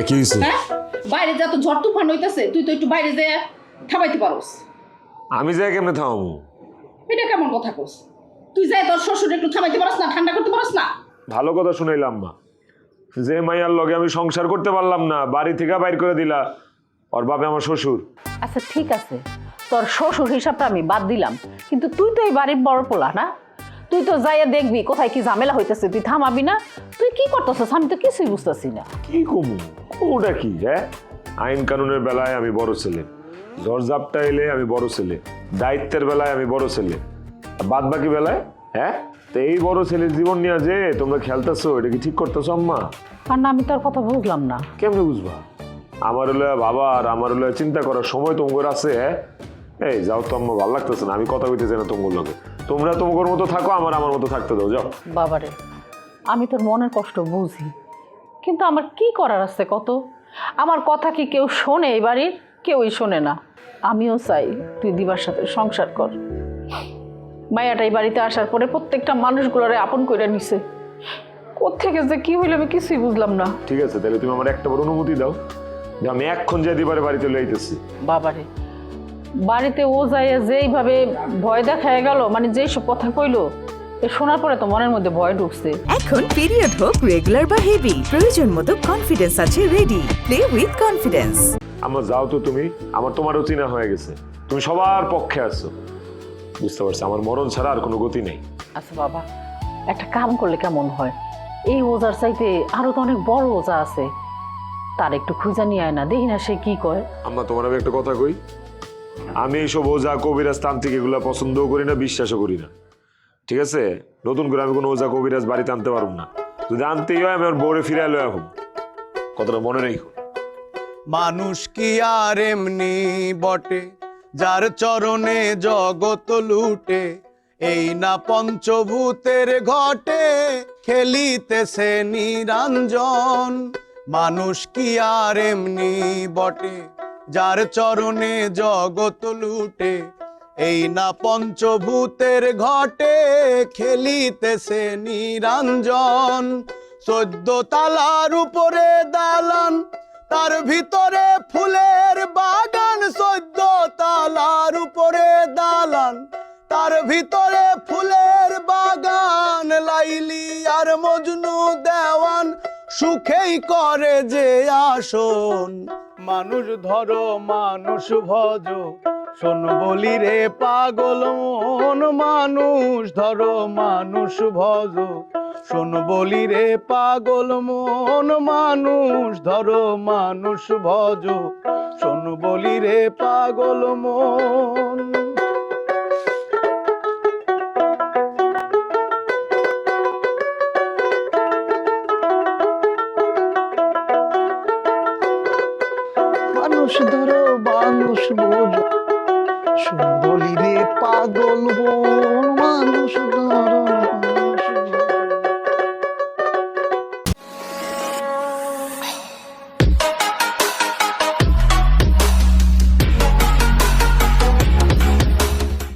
কি হইছে? হ্যাঁ, বাইরে যা তো ঝড় তুফান হইতাছে, তুই তো একটু বাইরে যেয়ে থামাইতে পারোস। আমি যাই কেমনে থামামু? এটা কেমন কথা কোস? তুই যাই তোর শ্বশুর একটু থামাইতে পারস না, ঠান্ডা করতে পারস না? ভালো কথা শুনাইলাম মা। যে মাইয়ার লগে আমি সংসার করতে পারলাম না, বাড়ি থেকে বাইর করে দিলা, ওর বাপে আমার শ্বশুর। আচ্ছা ঠিক আছে, তোর শ্বশুর হিসাবটা আমি বাদ দিলাম, কিন্তু তুই তো এই বাড়ির বড় পোলা না? তুই তো যাইয়া দেখবি কোথায় কি ঝামেলা হইতেছে, তুই থামাবি না? তুই কি করতেছিস আমি তো কিছুই বুঝতেছি না। কি কমু? ওটা কি? হ্যাঁ, আইন কানুনের বেলায় আমি বড় ছেলে, ঝড়ঝাপটা এলে আমি বড় ছেলে, দায়িত্বের বেলায় আমি বড় ছেলে, বাদ বাকি বেলায় হ্যাঁ। তো এই বড় ছেলের জীবন নিয়ে যে তোমরা খেলতেছো, এটা কি ঠিক করতেছো আম্মা? আর না, আমি তোর কথা বুঝলাম না। কেমনে বুঝবা? আমার হলো বাবা আর আমার হলো চিন্তা করার সময় তোমার আছে। হ্যাঁ, এই যাও তো আম্মা, ভালো লাগতেছে না, আমি কথা বলতে চাই না তোমার লগে। তোমরা তোমার মতো থাকো, আমার মতো থাকতে দাও, যাও। বাবারে, আমি তোর মনের কষ্ট বুঝি, কিন্তু আমার কি করার আছে কত? আমার কথা কি কেউ শোনে? এই বাড়ির কেউই শোনে না। আমিও চাই তুই দিবার সাথে সংসার কর। মায়াটা এই বাড়িতে আসার পরে প্রত্যেকটা মানুষগুলোরে আপন করে নিছে। কোত্থেকে যে কি হইলো আমি কিছুই বুঝলাম না। ঠিক আছে, তাহলে তুমি আমার একটা বড় অনুমতি দাও যে আমি এক্ষণ যাই দিবারে বাড়িতে লইতেছি। বাবারে, বাড়িতে ও যায় যেইভাবে ভয় দেখায় গেল, মানে যেই সব কথা কইলো, এ শোনার পরে তো মনের মধ্যে ভয় ঢুকছে। এখন পিরিয়ড হোক রেগুলার বা হেভি, প্রয়োজন মতো কনফিডেন্স আছে রেডি। Play with confidence. আমার যাও তো তুমি, আমার তোমারও চিনা হয়ে গেছে, তুমি সবার পক্ষে আছো, বুঝতে পারছি আমার মরণ ছাড়া আর কোনো গতি নেই। আচ্ছা বাবা, একটা কাম করলে কেমন হয়? এই ওজার চাইতে আরো তো অনেক বড় ওজা আছে, তার একটু খুঁজা নিয়ে আয় না, দেখি না সে কি কয়। আম্মা, তোমার আমি একটা কথা কই, আমি এইসব ওজা কবিরাজ তান্ত্রিক এগুলা পছন্দও করি না, বিশ্বাসও করি না, ঠিক আছে? নতুন করে আমি কোনো ওজা কবিরাজ বাড়িতে আনতে পারব না, যদি আনতেই হয় আমি আমার বউরে ফিরে এলো। এখন কথাটা মনে রেখো। মানুষ কি আর এমনি বটে, যার চরণে জগৎ লুটে, এই না পঞ্চভূতের ঘটে, খেলিতেছে নিরঞ্জন। মানুষ কি আর এমনি বটে, যার চরণে জগৎ লুটে, এই না পঞ্চভূতের ঘটে, খেলিতেছে নিরঞ্জন। 14 তালার উপরে দালান, তার ভিতরে ফুলের বাগান। 14 তালার উপরে দালান, তার ভিতরে ফুলের বাগান। লাইলি আর মজনু দেওয়ান, সুখেই করে যে আসন। মানুষ ধরো মানুষ ভজো, শোন বলি রে পাগল মন। মানুষ ধরো মানুষ ভজো, শোন বলি রে পাগল মন। মানুষ ধরো মানুষ ভজো, শোন বলি রে পাগল মন। মানুষ ধরো মানুষ বোঝো, শোন বলি রে পাগল মন। মানুষ ধরো